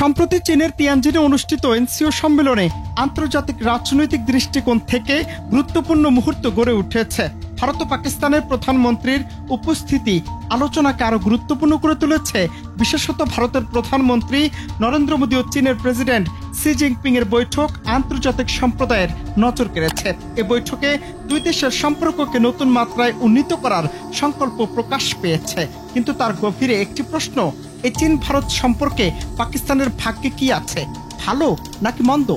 সম্প্রতি চীনের তিয়ানজিনে অনুষ্ঠিত এনসিও সম্মেলনে আন্তর্জাতিক রাজনৈতিক দৃষ্টিকোণ থেকে গুরুত্বপূর্ণ মুহূর্ত গড়ে উঠেছে। ভারত ও পাকিস্তানের প্রধানমন্ত্রীর উপস্থিতি আলোচনাকে আরো গুরুত্বপূর্ণ করে তুলেছে। বিশেষত ভারতের প্রধানমন্ত্রী নরেন্দ্র মোদী ও চীনের প্রেসিডেন্ট শি জিনপিং এর বৈঠক আন্তর্জাতিক সম্প্রদায়ের নজর কেড়েছে। এ বৈঠকে দুই দেশের সম্পর্ককে নতুন মাত্রায় উন্নীত করার সংকল্প প্রকাশ পেয়েছে। কিন্তু তার গভীরে একটি প্রশ্ন, এই চীন ভারত সম্পর্কে পাকিস্তানের ভাগ্যে কি আছে, ভালো নাকি মন্দ?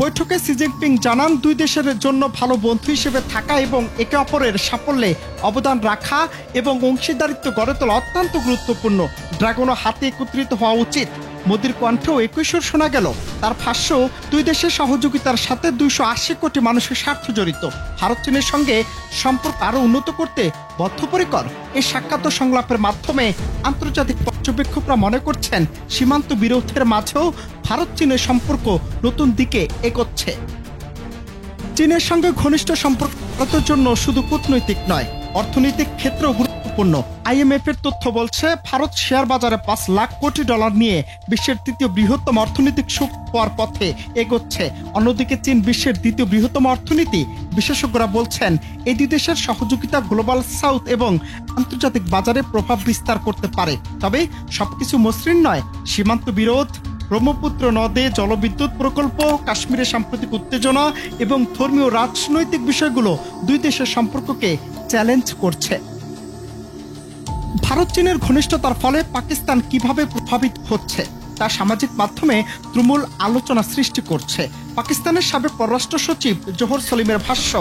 বৈঠকে শি জিনপিং জানান, দুই দেশের জন্য ভালো বন্ধু হিসেবে থাকা এবং একে অপরের সাফল্যে অবদান রাখা এবং অংশীদারিত্ব গড়ে তোলা অত্যন্ত গুরুত্বপূর্ণ। ড্রাগনও হাতে একত্রিত হওয়া উচিত। মোদির কণ্ঠেও একই সুর শোনা গেল। তার ভাষ্য, দুই দেশের সহযোগিতার সাথে 280 কোটি মানুষের স্বার্থ জড়িত। ভারত চীনের সঙ্গে সম্পর্ক আরো উন্নত করতে বদ্ধপরিকর। এই সাক্ষাৎ সংলাপের মাধ্যমে আন্তর্জাতিক পর্যবেক্ষকরা মনে করছেন, সীমান্ত বিরোধের মাঝেও ভারত চীনের সম্পর্ক নতুন দিকে এগোচ্ছে। চীনের সঙ্গে ঘনিষ্ঠ সম্পর্ক ভারতের জন্য শুধু কূটনৈতিক নয়, অর্থনৈতিক ক্ষেত্রেও গুরুত্বপূর্ণ। IMF এর তথ্য বলছে, ভারত শেয়ার বাজারে $5 লাখ কোটি নিয়ে বিশ্বের তৃতীয় বৃহত্তম অর্থনৈতিক শক্তি হওয়ার পথে এগোচ্ছে। অন্যদিকে চীন বিশ্বের দ্বিতীয় বৃহত্তম অর্থনীতি। বিশেষজ্ঞরা বলছেন, এই দুই দেশের সহযোগিতা গ্লোবাল সাউথ এবং আন্তর্জাতিক বাজারে প্রভাব বিস্তার করতে পারে। তবে সবকিছু মসৃণ নয়। সীমান্ত বিরোধ, ব্রহ্মপুত্র নদে জলবিদ্যুৎ প্রকল্প, কাশ্মীরে সাম্প্রতিক উত্তেজনা এবং ধর্মীয় রাজনৈতিক বিষয়গুলো দুই দেশের সম্পর্ককে চ্যালেঞ্জ করছে। ভারত চীনের ঘনিষ্ঠতার ফলে পাকিস্তান কিভাবে প্রভাবিত হচ্ছে তা সামাজিক মাধ্যমে তুমুল আলোচনা সৃষ্টি করছে। পাকিস্তানের সাবেক পররাষ্ট্র সচিব জোহর সলিমের ভাষ্য,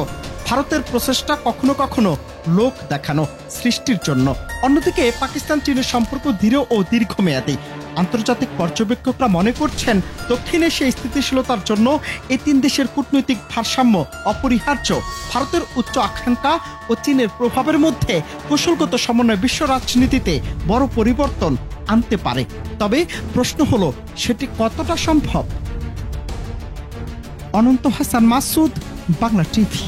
ভারতের প্রচেষ্টা কখনো কখনো লোক দেখানো সৃষ্টির জন্য। অন্যদিকে পাকিস্তান চীনের সম্পর্ক দৃঢ় ও দীর্ঘমেয়াদী। আন্তর্জাতিক পর্যবেক্ষকরা মনে করছেন, দক্ষিণ এশিয়ায় স্থিতিশীলতার জন্য এই তিন দেশের কূটনৈতিক ভারসাম্য অপরিহার্য। ভারতের উচ্চ আকাঙ্ক্ষা ও চীনের প্রভাবের মধ্যে কৌশলগত সমন্বয় বিশ্ব রাজনীতিতে বড় পরিবর্তন আনতে পারে। তবে প্রশ্ন হলো, সেটি কতটা সম্ভব? অনন্ত হাসান মাসুদ, বাংলা টিভি।